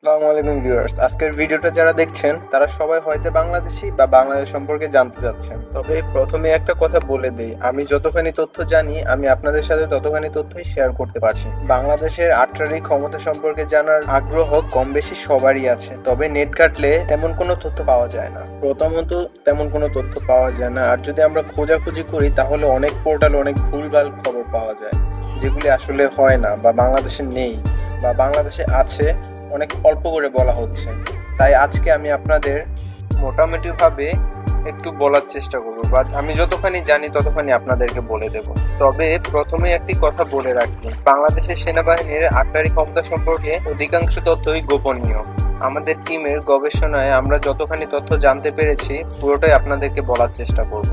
আসসালামু আলাইকুম ভিউয়ার্স, আজকের ভিডিওটা যারা দেখছেন তারা সবাই হয়তো বাংলাদেশি বা বাংলাদেশ সম্পর্কে জানতে চাচ্ছেন। তবে প্রথমে একটা কথা বলে দেই, আমি যতখানি তথ্য জানি আমি আপনাদের সাথে ততখানি তথ্যই শেয়ার করতে পারছি। বাংলাদেশের আর্টিলারি ক্ষমতা সম্পর্কে জানার আগ্রহ কম বেশি সবারই আছে, তবে নেট ঘাটলে তেমন কোনো তথ্য পাওয়া যায় না। প্রথমত তেমন কোনো তথ্য পাওয়া যায় না, আর যদি আমরা খোঁজাখুঁজি করি তাহলে অনেক পোর্টাল অনেক ভুলভাল খবর পাওয়া যায়, যেগুলি আসলে হয় না বা বাংলাদেশে নেই বা বাংলাদেশে আছে অনেক অল্প করে বলা হচ্ছে। তাই আজকে আমি আপনাদের মোটামুটি ভাবে একটু বলার চেষ্টা করবো, বা আমি যতখানি জানি ততখানি আপনাদেরকে বলে দেব। তবে প্রথমে একটি কথা বলে রাখি, বাংলাদেশের সেনাবাহিনীর আর্টিলারি ক্ষমতা সম্পর্কে অধিকাংশ তথ্যই গোপনীয়। আমাদের টিমের গবেষণায় আমরা যতখানি তথ্য জানতে পেরেছি পুরোটাই আপনাদেরকে বলার চেষ্টা করব।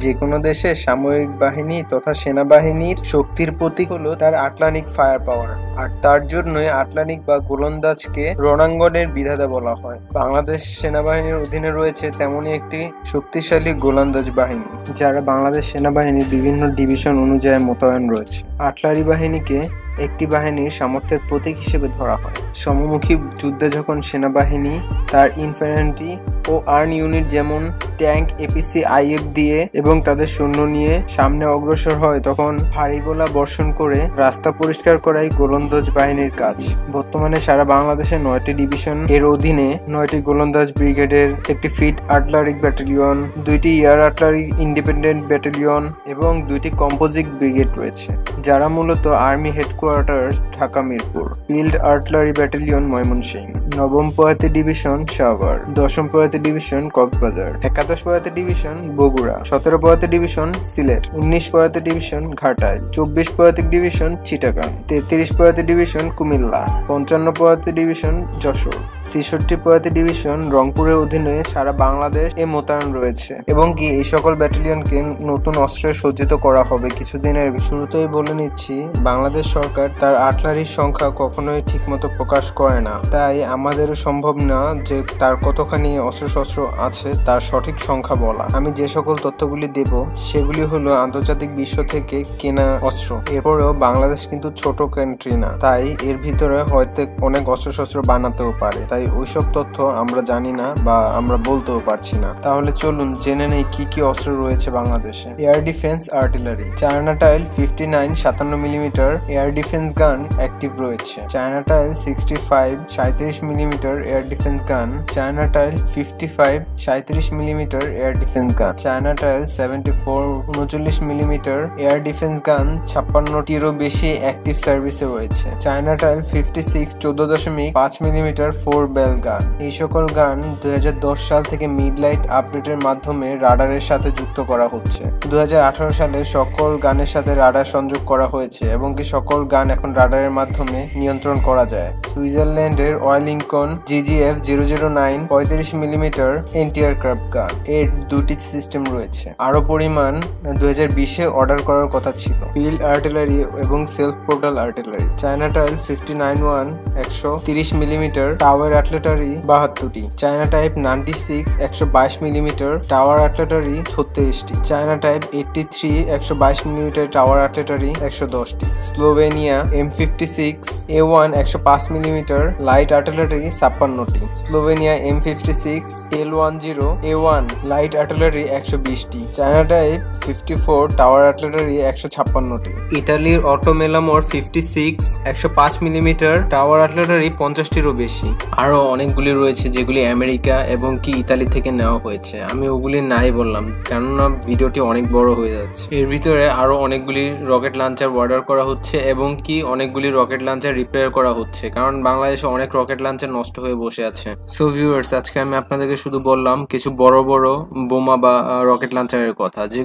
যে কোনো দেশের সামরিক বাহিনী তথা সেনাবাহিনীর শক্তির প্রতীক হলো তার আটলান্টিক ফায়ার পাওয়ার, আর তার জন্যই আটলান্টিক বা গোলন্দাজকে রণাঙ্গনের বিধাতা বলা হয়। বাংলাদেশ সেনাবাহিনীর অধীনে রয়েছে তেমনই একটি শক্তিশালী গোলন্দাজ বাহিনী, যারা বাংলাদেশ সেনাবাহিনীর বিভিন্ন ডিভিশন অনুযায়ী মোতায়েন রয়েছে। আর্টিলারি বাহিনীকে একটি বাহিনীর সামর্থ্যের প্রতীক হিসেবে ধরা হয়। সমমুখী যুদ্ধে যখন সেনাবাহিনী তার ইনফ্যান্ট্রি ও আর্ম ইউনিট যেমন ট্যাঙ্ক, এপিসি, আইএফ দিয়ে এবং তাদের সৈন্য নিয়ে সামনে অগ্রসর হয়, তখন ভারী গোলা বর্ষণ করে রাস্তা পরিষ্কার করাই গোলন্দাজ বাহিনীর কাজ। বর্তমানে সারা বাংলাদেশে 9টি ডিভিশন এর অধীনে 9টি গোলন্দাজ ব্রিগেডের, একটি ফিট আর্টিলারি ব্যাটালিয়ন, 2টি এয়ার আর্টিলারি ইন্ডিপেন্ডেন্ট ব্যাটালিয়ন এবং 2টি কম্পোজিট ব্রিগেড রয়েছে, যারা মূলত army headquarters Dhaka Mirpur, field artillery battalion Mymensingh, 9ম পদাতিক ডিভিশন শাহবাগ, 10ম পদাতিক ডিভিশন কক্সবাজার, 11শ পদাতিক ডিভিশন বগুড়া, 17 পদাতিক ডিভিশন সিলেট, 19 পদাতিক ডিভিশন ঘাটাইল, 24 পদাতিক ডিভিশন চিটাগাং, 33 পদাতিক ডিভিশন কুমিল্লা, 55 পদাতিক ডিভিশন যশোর, 66 পদাতিক ডিভিশন রংপুরের অধীনে সারা বাংলাদেশ এ মোতায়েন রয়েছে। এবং কি এই সকল ব্যাটালিয়নকে নতুন অস্ত্রে সজ্জিত করা হবে কিছুদিনের। শুরুতেই বলে নিচ্ছি, বাংলাদেশ সরকার তার আর্টিলারির সংখ্যা কখনোই ঠিকমতো প্রকাশ করে না, তাই আমাদেরও সম্ভব না যে তার কতখানি অস্ত্রশস্ত্র আছে তার সঠিক সংখ্যা বলা। আমি যে সকল তথ্যগুলি দেব সেগুলি হলো আন্তর্জাতিক বিশ্ব থেকে কেনা অস্ত্র। এরপরেও বাংলাদেশ কিন্তু ছোট কান্ট্রি না, তাই এর ভিতরে হয়তো অনেক অস্ত্রশস্ত্র বানাতেও পারে, তাই ওইসব তথ্য আমরা জানি না বা আমরা বলতেও পারছি না। তাহলে চলুন জেনে নেই কি কি অস্ত্র রয়েছে বাংলাদেশে। Air defence artillery, China type 59 57 millimetre air defence gun active রয়েছে। China type 65 37 millimetre air defence gun, China type 55 37 millimetre air defence gun, China type 74 39 millimetre air defence gun 56টিরও বেশি অ্যাক্টিভ সার্ভিসে রয়েছে। চায়না টাইল 56 14.5 মিলিমিটার 4 বেল গান। এই সকল গান 2010 সাল থেকে মিডলাইট আপডেটের মাধ্যমে রাডারের সাথে যুক্ত করা হচ্ছে। 2018 সালে সকল গানের সাথে রাডার সংযোগ করা হয়েছে এবং কি সকল গান এখন রাডারের মাধ্যমে নিয়ন্ত্রণ করা যায়। সুইজারল্যান্ডের Wellington GGF 009 35 millimetre anti aircraft গান, এর 2টি সিস্টেম রয়েছে। আরো পরিমাণ 2020-এ অর্ডার করার কথা ছিল। ফিল্ড আর্টিলারি এবং সেলফ পোর্টাল artillery, China type 59-1 130 millimetre towed artillery 72টি, China type 96 122 millimetre towed artillery 36টি, China type 83 122 millimetre towed artillery 110টি, Slovenia M56 A1 105 millimetre light artillery 56টি, Slovenia M56 L10 A1 light artillery 120টি, China type 54 towed artillery 156টি, ইতালির অটোমেলামোর 56 105 millimetre towed artillery 50টিরও বেশি। আরো অনেকগুলি রয়েছে যেগুলি আমেরিকা এবং কি ইতালি থেকে নেওয়া হয়েছে, আমি ওগুলি নাই বললাম কেননা ভিডিওটি অনেক বড় হয়ে যাচ্ছে। এর ভিতরে আরো অনেকগুলি রকেট লঞ্চার অর্ডার করা হচ্ছে এবং কি অনেকগুলি রকেট লঞ্চার রিপেয়ার করা হচ্ছে, কারণ বাংলাদেশে অনেক রকেট লঞ্চার নষ্ট হয়ে বসে আছে। সো ভিউয়ার্স, আজকে আমি আপনাদেরকে শুধু বললাম কিছু বড় বড় বোমা বা রকেট লঞ্চারের কথা, যে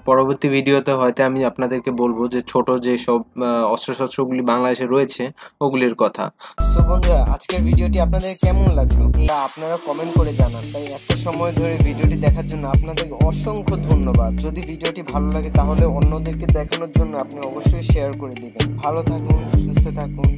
পরবর্তী ভিডিওতে হয়তো আমি আপনাদেরকে বলবো যে ছোট যে সব অস্ত্রশস্ত্রগুলি বাংলাদেশে রয়েছে ওগুলির কথা। সো বন্ধুরা, আজকের ভিডিওটি আপনাদের কেমন লাগলো তা আপনারা কমেন্ট করে জানান। তাই এত সময় ধরে ভিডিওটি দেখার জন্য আপনাদেরকে অসংখ্য ধন্যবাদ। যদি ভিডিওটি ভালো লাগে তাহলে অন্যদেরকে দেখানোর জন্য আপনি অবশ্যই শেয়ার করে দিবেন। ভালো থাকুন, সুস্থ থাকুন।